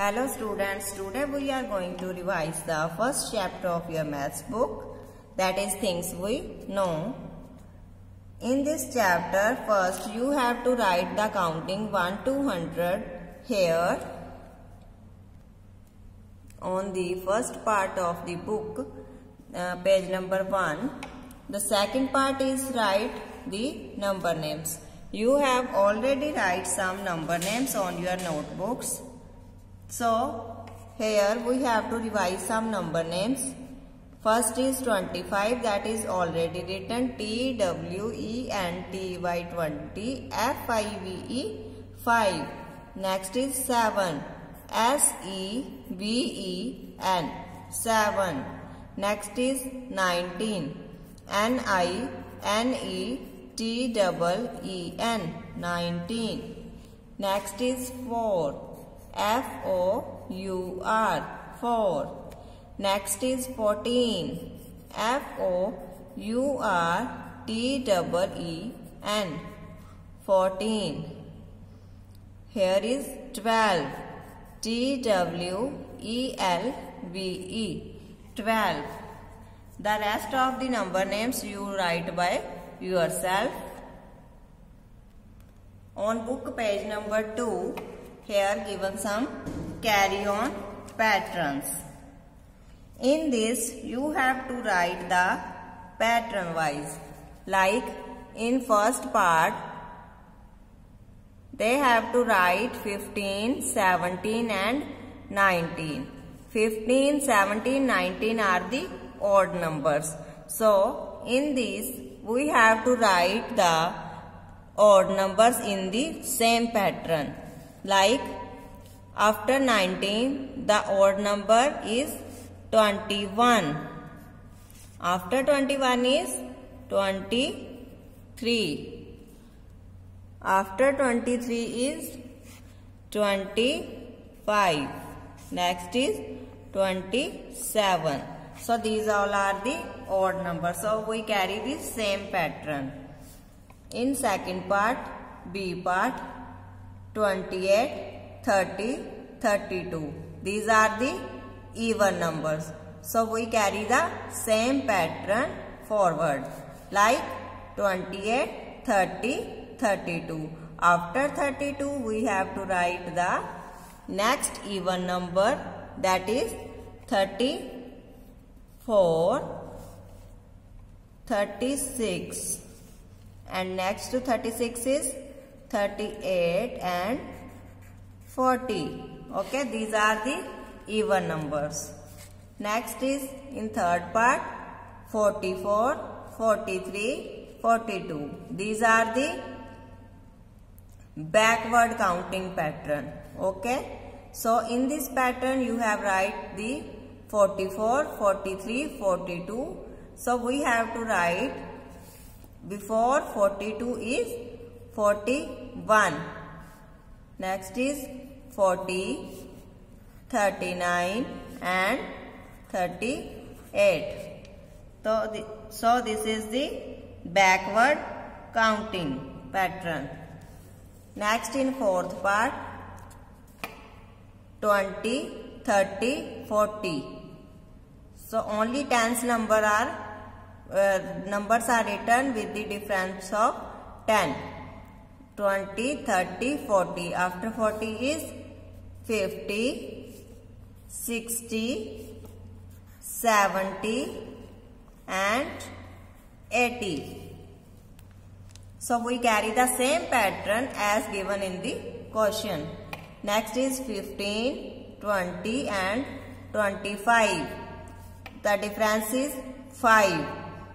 Hello students, today we are going to revise the first chapter of your maths book, that is things we know. In this chapter, first you have to write the counting 1 to 100 here on the first part of the book, page number 1. The second part is write the number names. You have already write some number names on your notebooks. So, here we have to revise some number names. First is 25, that is already written TWENTY 20, FIVE 5. Next is 7, SEVEN 7. Next is 19, NINETEEN 19. Next is 4. FOUR 4. Next is 14. FOURTEEN 14. Here is 12. TWELVE 12. The rest of the number names you write by yourself. On book page number 2, here given some carry on patterns. In this you have to write the pattern wise. Like in first part, they have to write 15, 17 and 19. 15, 17, 19 are the odd numbers. So in this we have to write the odd numbers in the same pattern. Like after 19, the odd number is 21. After 21 is 23. After 23 is 25. Next is 27. So these all are the odd numbers. So we carry the same pattern. In second part, B part, 28, 30, 32. These are the even numbers. So we carry the same pattern forward. Like 28, 30, 32. After 32 we have to write the next even number, that is 34, 36. And next to 36 is 38 and 40. Okay, these are the even numbers. Next is in third part, 44, 43, 42. These are the backward counting pattern. Okay, so in this pattern you have write the 44, 43, 42. So we have to write before 42 is 41. Next is 40, 39 and 38. So this is the backward counting pattern. Next in fourth part, 20, 30, 40. So only tens numbers are written with the difference of 10. 20, 30, 40. After 40 is 50, 60, 70 and 80. So we carry the same pattern as given in the question. Next is 15, 20 and 25. The difference is 5.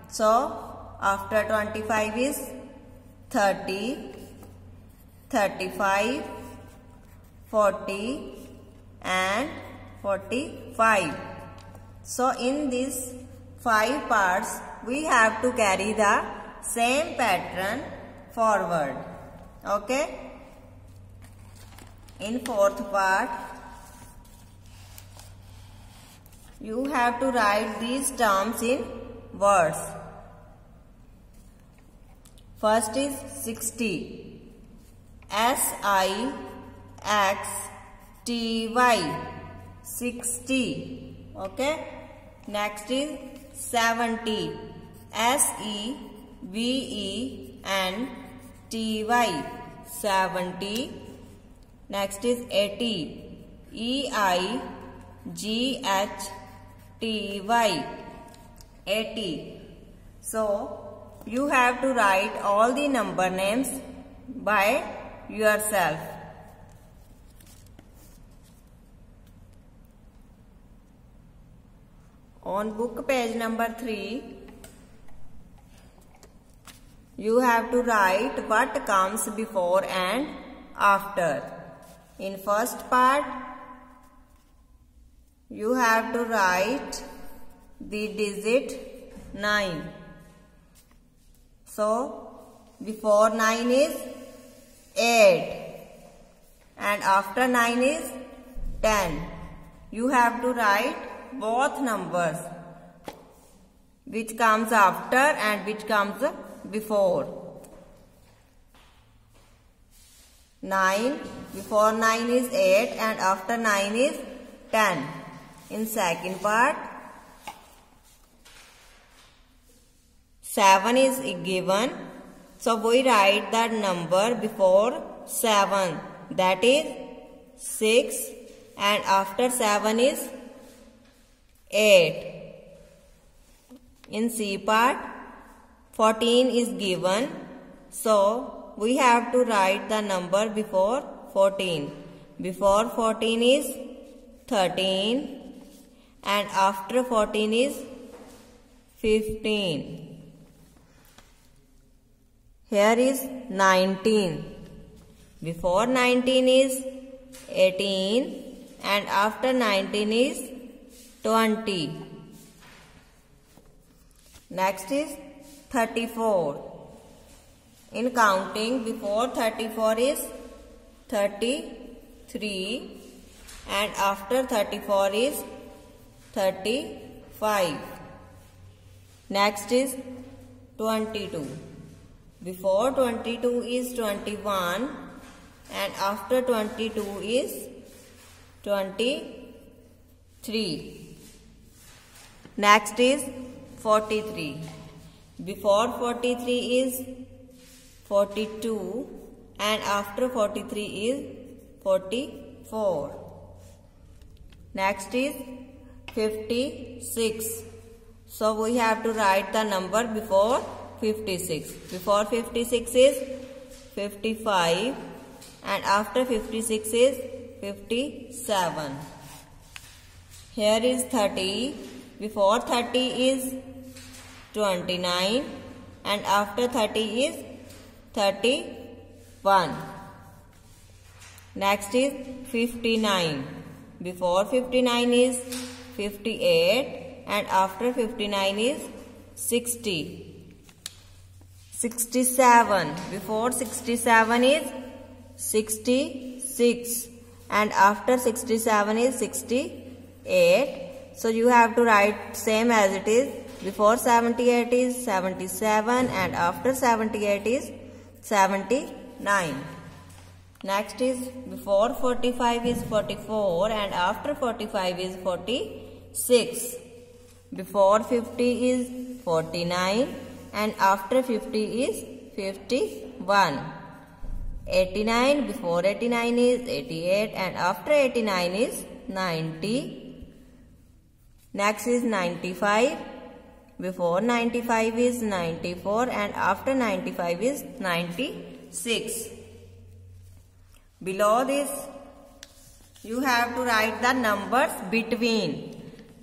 So after 25 is 30, 35, 40 and 45. So in these 5 parts we have to carry the same pattern forward. Okay. In fourth part you have to write these terms in words. First is 60. SIXT TY 60. Okay. Next is 70. SEVENTY 70. Next is 80. EIGHTY 80. So you have to write all the number names by yourself. On book page number 3, you have to write what comes before and after. In first part, you have to write the digit 9. So, before 9 is 8 and after 9 is 10. You have to write both numbers, which comes after and which comes before. 9, before 9 is 8 and after 9 is 10. In second part, 7 is given, so we write that number before 7, that is 6, and after 7 is 8. In C part, 14 is given, so we have to write the number before 14. Before 14 is 13 and after 14 is 15. Here is 19. Before 19 is 18 and after 19 is 20. Next is 34. In counting, before 34 is 33 and after 34 is 35. Next is 22. Before 22 is 21 and after 22 is 23. Next is 43. Before 43 is 42 and after 43 is 44. Next is 56. So we have to write the number before 56. Before 56 is 55 and after 56 is 57. Here is 30. Before 30 is 29 and after 30 is 31. Next is 59. Before 59 is 58 and after 59 is 60. 67. Before 67 is 66 and after 67 is 68. So you have to write same as it is. Before 78 is 77 and after 78 is 79. Next is before 45 is 44 and after 45 is 46. Before 50 is 49 and after 50 is 51. 89. Before 89 is 88 and after 89 is 90. Next is 95. Before 95 is 94 and after 95 is 96. Below this, you have to write the numbers between.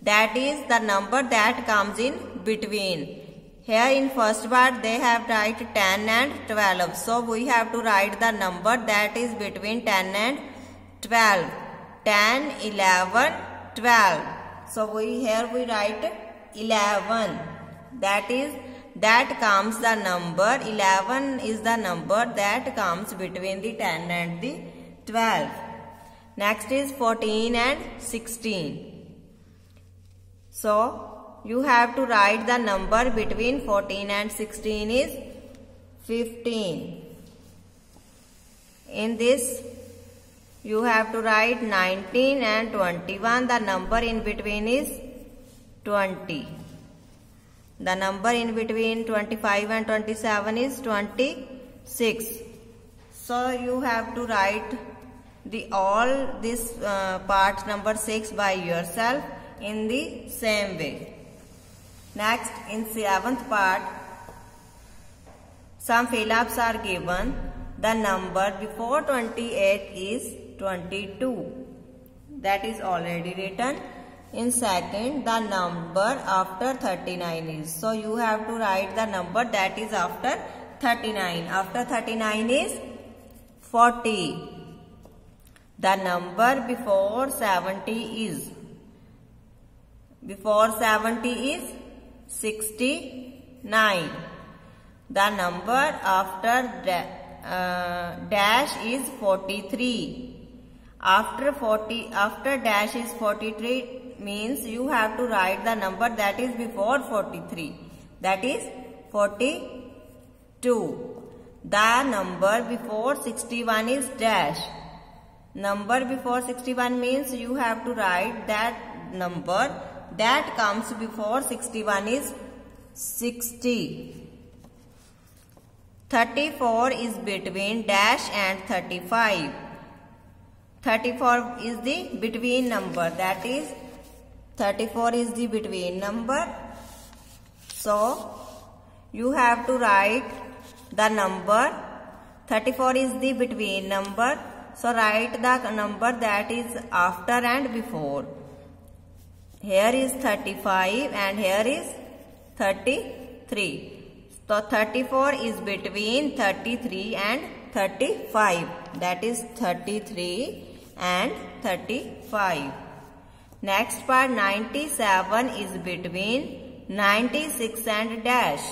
That is the number that comes in between. Here in first part they have write 10 and 12. So we have to write the number that is between 10 and 12. 10, 11, 12. So here we write 11. That comes the number 11 is the number that comes between the 10 and the 12. Next is 14 and 16. So you have to write the number between 14 and 16 is 15. In this you have to write 19 and 21. The number in between is 20. The number in between 25 and 27 is 26. So you have to write all this part number 6 by yourself in the same way. Next, in 7th part, some fill-ups are given. The number before 28 is 22. That is already written. In second, the number after 39 is. So you have to write the number that is after 39. After 39 is 40. The number before 70 is. Before 70 is 69. The number after dash is 43. After dash is 43 means you have to write the number that is before 43. That is 42. The number before 61 is dash. Number before 61 means you have to write that number that comes before 61 is 60. 34 is between dash and 35. 34 is the between number. That is 34 is the between number. So you have to write the number. 34 is the between number. So write the number that is after and before. Here is 35 and here is 33. So 34 is between 33 and 35. That is 33 and 35. Next part, 97 is between 96 and dash.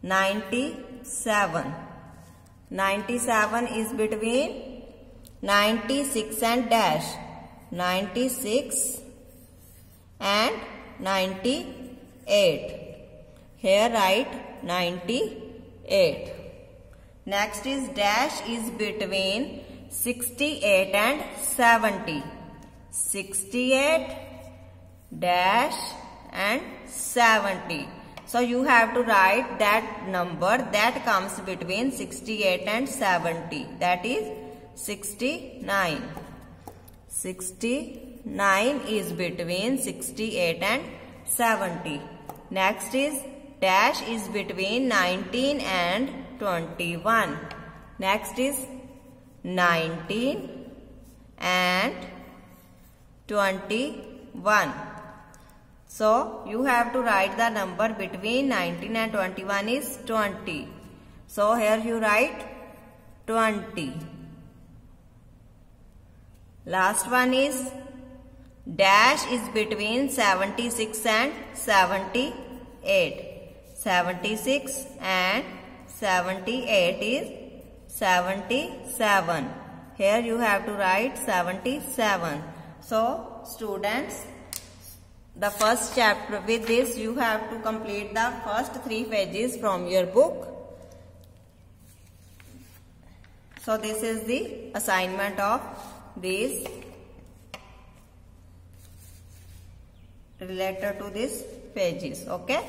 97. 97 is between 96 and dash. 96 and 98. Here write 98. Next is dash is between 68 and 70. 68 dash and 70. So you have to write that number that comes between 68 and 70. That is 69. 69 is between 68 and 70. Next is dash is between 19 and 21. Next is 19 and 21. So you have to write the number between 19 and 21 is 20. So here you write 20. Last one is dash is between 76 and 78. 76 and 78 is 77. Here you have to write 77. So students, the first chapter, with this you have to complete the first 3 pages from your book. So this is the assignment of these related to these pages. Okay.